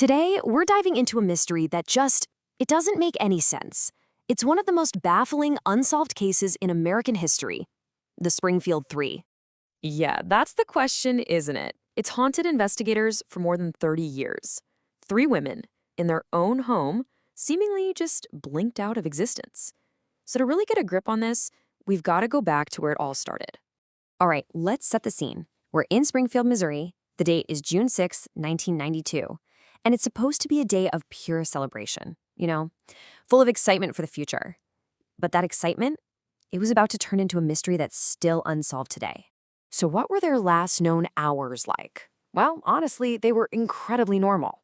Today, we're diving into a mystery that it doesn't make any sense. It's one of the most baffling, unsolved cases in American history, the Springfield 3. Yeah, that's the question, isn't it? It's haunted investigators for more than 30 years. Three women, in their own home, seemingly just blinked out of existence. So to really get a grip on this, we've got to go back to where it all started. All right, let's set the scene. We're in Springfield, Missouri. The date is June 6, 1992. And it's supposed to be a day of pure celebration, full of excitement for the future. But that excitement, it was about to turn into a mystery that's still unsolved today. So what were their last known hours like? Well, honestly, they were incredibly normal.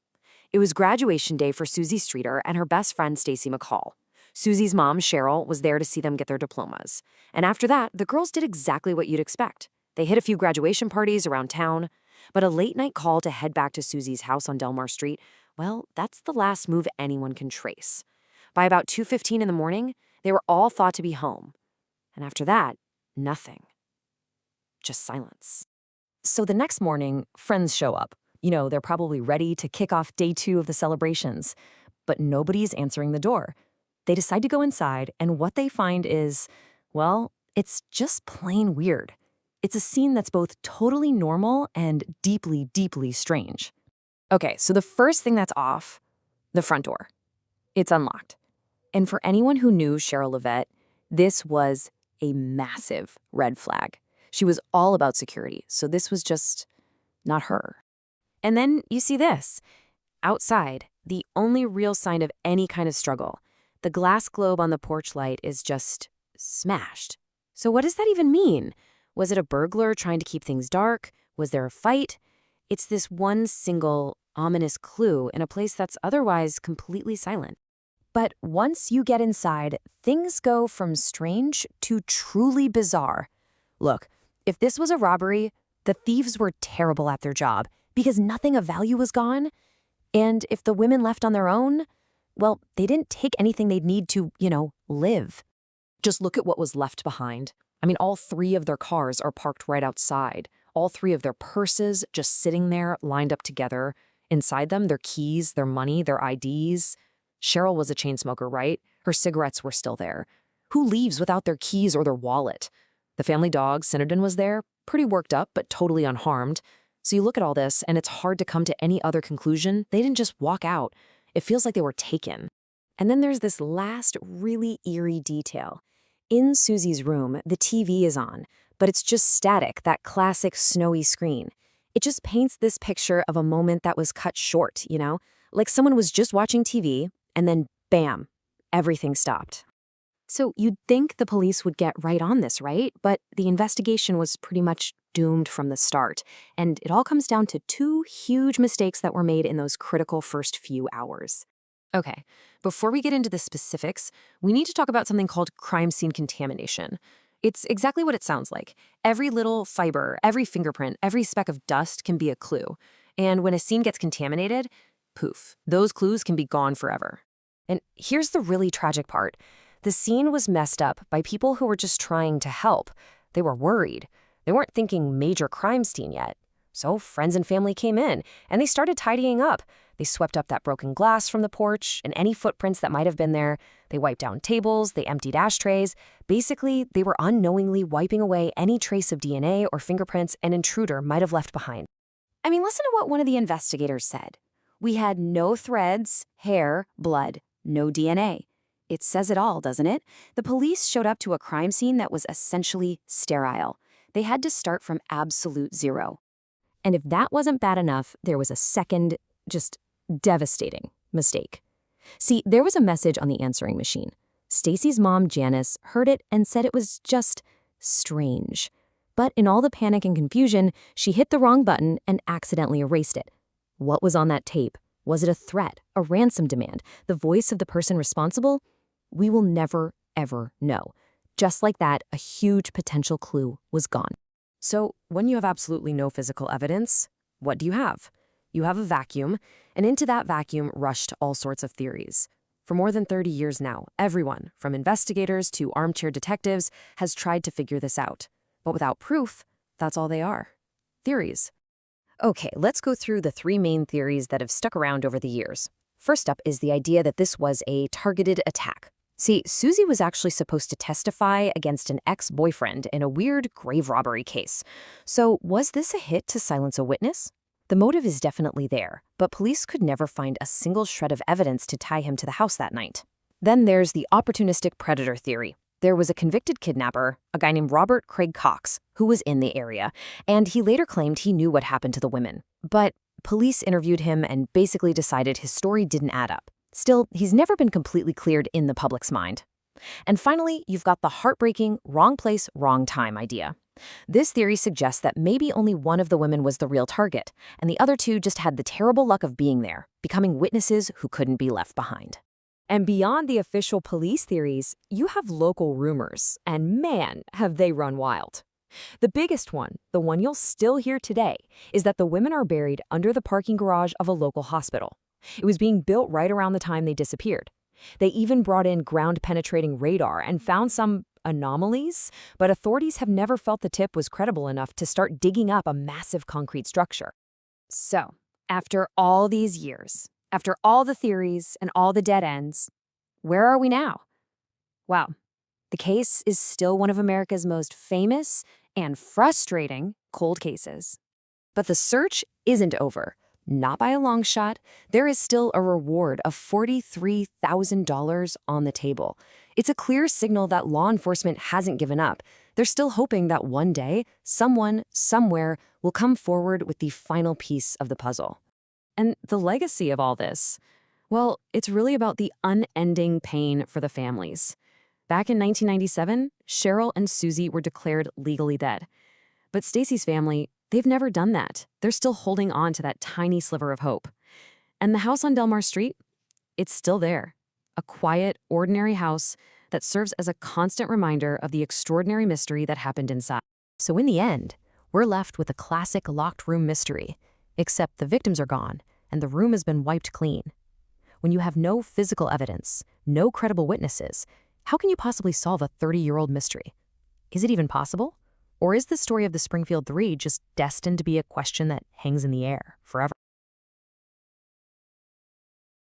It was graduation day for Suzie Streeter and her best friend, Stacy McCall. Suzie's mom, Sherrill, was there to see them get their diplomas. And after that, the girls did exactly what you'd expect. They hit a few graduation parties around town, but a late-night call to head back to Suzie's house on Delmar Street, well, that's the last move anyone can trace. By about 2:15 in the morning, they were all thought to be home. And after that, nothing. Just silence. So the next morning, friends show up. They're probably ready to kick off day 2 of the celebrations. But nobody's answering the door. They decide to go inside, and what they find is, well, it's just plain weird. It's a scene that's both totally normal and deeply, deeply strange. Okay, so the first thing that's off, the front door. It's unlocked. And for anyone who knew Sherrill Levitt, this was a massive red flag. She was all about security, so this was just not her. And then you see this. Outside, the only real sign of any kind of struggle. The glass globe on the porch light is just smashed. So what does that even mean? Was it a burglar trying to keep things dark? Was there a fight? It's this one single, ominous clue in a place that's otherwise completely silent. But once you get inside, things go from strange to truly bizarre. Look, if this was a robbery, the thieves were terrible at their job because nothing of value was gone. And if the women left on their own, well, they didn't take anything they'd need to, live. Just look at what was left behind. All 3 of their cars are parked right outside. All 3 of their purses just sitting there, lined up together. Inside them, their keys, their money, their IDs. Sherrill was a chain smoker, right? Her cigarettes were still there. Who leaves without their keys or their wallet? The family dog, Cinnadon, was there, pretty worked up, but totally unharmed. So you look at all this, and it's hard to come to any other conclusion. They didn't just walk out. It feels like they were taken. And then there's this last really eerie detail. In Suzie's room, the TV is on, but it's just static, that classic snowy screen. It just paints this picture of a moment that was cut short, like someone was just watching TV, and then bam, everything stopped. So you'd think the police would get right on this, right? But the investigation was pretty much doomed from the start, and it all comes down to 2 huge mistakes that were made in those critical first few hours. Okay, before we get into the specifics, we need to talk about something called crime scene contamination. It's exactly what it sounds like. Every little fiber, every fingerprint, every speck of dust can be a clue. And when a scene gets contaminated, poof, those clues can be gone forever. And here's the really tragic part. The scene was messed up by people who were just trying to help. They were worried. They weren't thinking major crime scene yet. So friends and family came in, and they started tidying up. They swept up that broken glass from the porch and any footprints that might have been there. They wiped down tables, they emptied ashtrays. Basically, they were unknowingly wiping away any trace of DNA or fingerprints an intruder might have left behind. Listen to what one of the investigators said. We had no threads, hair, blood, no DNA. It says it all, doesn't it? The police showed up to a crime scene that was essentially sterile. They had to start from absolute zero. And if that wasn't bad enough, there was a second, just devastating mistake. See, there was a message on the answering machine. Stacy's mom, Janice, heard it and said it was just strange. But in all the panic and confusion, she hit the wrong button and accidentally erased it. What was on that tape? Was it a threat, a ransom demand, the voice of the person responsible? We will never, ever know. Just like that, a huge potential clue was gone. So when you have absolutely no physical evidence, what do you have? You have a vacuum, and into that vacuum rushed all sorts of theories. For more than 30 years now, everyone, from investigators to armchair detectives, has tried to figure this out. But without proof, that's all they are. Theories. Okay, let's go through the three main theories that have stuck around over the years. First up is the idea that this was a targeted attack. See, Suzie was actually supposed to testify against an ex-boyfriend in a weird grave robbery case. So was this a hit to silence a witness? The motive is definitely there, but police could never find a single shred of evidence to tie him to the house that night. Then there's the opportunistic predator theory. There was a convicted kidnapper, a guy named Robert Craig Cox, who was in the area, and he later claimed he knew what happened to the women. But police interviewed him and basically decided his story didn't add up. Still, he's never been completely cleared in the public's mind. And finally, you've got the heartbreaking wrong place, wrong time idea. This theory suggests that maybe only one of the women was the real target, and the other two just had the terrible luck of being there, becoming witnesses who couldn't be left behind. And beyond the official police theories, you have local rumors, and man, have they run wild. The biggest one, the one you'll still hear today, is that the women are buried under the parking garage of a local hospital. It was being built right around the time they disappeared. They even brought in ground-penetrating radar and found some anomalies, but authorities have never felt the tip was credible enough to start digging up a massive concrete structure. So, after all these years, after all the theories and all the dead ends, where are we now? Well, the case is still one of America's most famous and frustrating cold cases. But the search isn't over. Not by a long shot. There is still a reward of $43,000 on the table. It's a clear signal that law enforcement hasn't given up. They're still hoping that one day, someone, somewhere, will come forward with the final piece of the puzzle. And the legacy of all this? Well, it's really about the unending pain for the families. Back in 1997, Sherrill and Suzie were declared legally dead. But Stacy's family, they've never done that. They're still holding on to that tiny sliver of hope. And the house on Delmar Street? It's still there. A quiet, ordinary house that serves as a constant reminder of the extraordinary mystery that happened inside. So in the end, we're left with a classic locked room mystery, except the victims are gone and the room has been wiped clean. When you have no physical evidence, no credible witnesses, how can you possibly solve a 30-year-old mystery? Is it even possible? Or is the story of the Springfield 3 just destined to be a question that hangs in the air forever?